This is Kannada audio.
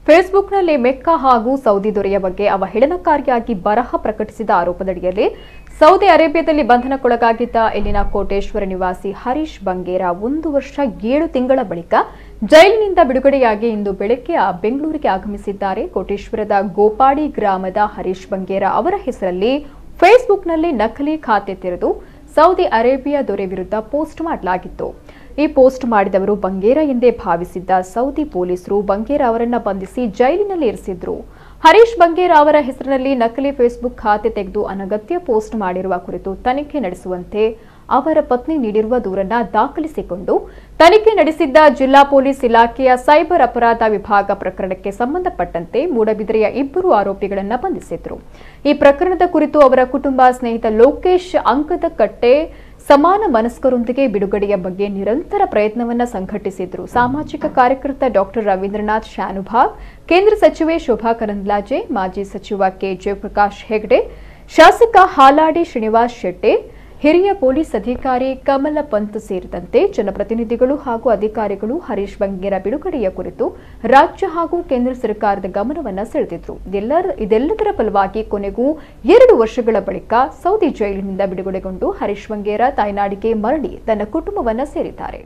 ಫೇಸ್ಬುಕ್ನಲ್ಲಿ ಮೆಕ್ಕಾ ಹಾಗೂ ಸೌದಿ ದೊರೆಯ ಬಗ್ಗೆ ಅವಹೇಳನಕಾರಿಯಾಗಿ ಬರಹ ಪ್ರಕಟಿಸಿದ ಆರೋಪದಡಿಯಲ್ಲಿ ಸೌದಿ ಅರೇಬಿಯಾದಲ್ಲಿ ಬಂಧನಕ್ಕೊಳಗಾಗಿದ್ದ ಇಲ್ಲಿನ ಕೋಟೇಶ್ವರ ನಿವಾಸಿ ಹರೀಶ್ ಬಂಗೇರ 1 ವರ್ಷ 7 ತಿಂಗಳ ಬಳಿಕ ಜೈಲಿನಿಂದ ಬಿಡುಗಡೆಯಾಗಿ ಇಂದು ಬೆಳಗ್ಗೆ ಬೆಂಗಳೂರಿಗೆ ಆಗಮಿಸಿದ್ದಾರೆ. ಕೋಟೇಶ್ವರದ ಗೋಪಾಡಿ ಗ್ರಾಮದ ಹರೀಶ್ ಬಂಗೇರ ಅವರ ಹೆಸರಲ್ಲಿ ಫೇಸ್ಬುಕ್ನಲ್ಲಿ ನಕಲಿ ಖಾತೆ ತೆರೆದು ಸೌದಿ ಅರೇಬಿಯಾ ದೊರೆ ವಿರುದ್ಧ ಪೋಸ್ಟ್ ಮಾಡಲಾಗಿತ್ತು. ಈ ಪೋಸ್ಟ್ ಮಾಡಿದವರು ಬಂಗೇರ ಎಂದೇ ಭಾವಿಸಿದ್ದ ಸೌದಿ ಪೊಲೀಸರು ಬಂಗೇರ ಅವರನ್ನ ಬಂಧಿಸಿ ಜೈಲಿನಲ್ಲಿ ಇರಿಸಿದ್ರು. ಹರೀಶ್ ಬಂಗೇರ ಅವರ ಹೆಸರಿನಲ್ಲಿ ನಕಲಿ ಫೇಸ್ಬುಕ್ ಖಾತೆ ತೆಗೆದು ಅನಗತ್ಯ ಪೋಸ್ಟ್ ಮಾಡಿರುವ ಕುರಿತು ತನಿಖೆ ನಡೆಸುವಂತೆ ಅವರ ಪತ್ನಿ ನೀಡಿರುವ ದೂರನ್ನ ದಾಖಲಿಸಿಕೊಂಡು ತನಿಖೆ ನಡೆಸಿದ್ದ ಜಿಲ್ಲಾ ಪೊಲೀಸ್ ಇಲಾಖೆಯ ಸೈಬರ್ ಅಪರಾಧ ವಿಭಾಗ ಪ್ರಕರಣಕ್ಕೆ ಸಂಬಂಧಪಟ್ಟಂತೆ ಮೂಡಬಿದರೆಯ 2 ಆರೋಪಿಗಳನ್ನು ಬಂಧಿಸಿದ್ರು. ಈ ಪ್ರಕರಣದ ಕುರಿತು ಅವರ ಕುಟುಂಬ ಸ್ನೇಹಿತ ಲೋಕೇಶ್ ಅಂಕದಕಟ್ಟೆ ಸಮಾನ ಮನಸ್ಕರೊಂದಿಗೆ ಬಿಡುಗಡೆಯ ಬಗ್ಗೆ ನಿರಂತರ ಪ್ರಯತ್ನವನ್ನ ಸಂಘಟಿಸಿದ್ರು. ಸಾಮಾಜಿಕ ಕಾರ್ಯಕರ್ತ ಡಾಕ್ಟರ್ ರವೀಂದ್ರನಾಥ್ ಶಾನುಭಾಗ್, ಕೇಂದ್ರ ಸಚಿವೆ ಶೋಭಾ ಕರಂದ್ಲಾಜೆ, ಮಾಜಿ ಸಚಿವ ಕೆ ಜಯಪ್ರಕಾಶ್ ಹೆಗ್ಡೆ, ಶಾಸಕ ಹಾಲಾಡಿ ಶ್ರೀನಿವಾಸ್ ಶೆಟ್ಟಿ, ಹಿರಿಯ ಪೊಲೀಸ್ ಅಧಿಕಾರಿ ಕಮಲ ಪಂತ್ ಸೇರಿದಂತೆ ಜನಪ್ರತಿನಿಧಿಗಳು ಹಾಗೂ ಅಧಿಕಾರಿಗಳು ಹರೀಶ್ ಬಂಗೇರ ಬಿಡುಗಡೆಯ ಕುರಿತು ರಾಜ್ಯ ಹಾಗೂ ಕೇಂದ್ರ ಸರ್ಕಾರದ ಗಮನವನ್ನು ಸೆಳೆದಿದ್ರು. ಇದೆಲ್ಲದರ ಫಲವಾಗಿ ಕೊನೆಗೂ 2 ವರ್ಷಗಳ ಬಳಿಕ ಸೌದಿ ಜೈಲಿನಿಂದ ಬಿಡುಗಡೆಗೊಂಡು ಹರೀಶ್ ಬಂಗೇರ ತಾಯ್ನಾಡಿಗೆ ಮರಳಿ ತನ್ನ ಕುಟುಂಬವನ್ನು ಸೇರಿದ್ದಾರೆ.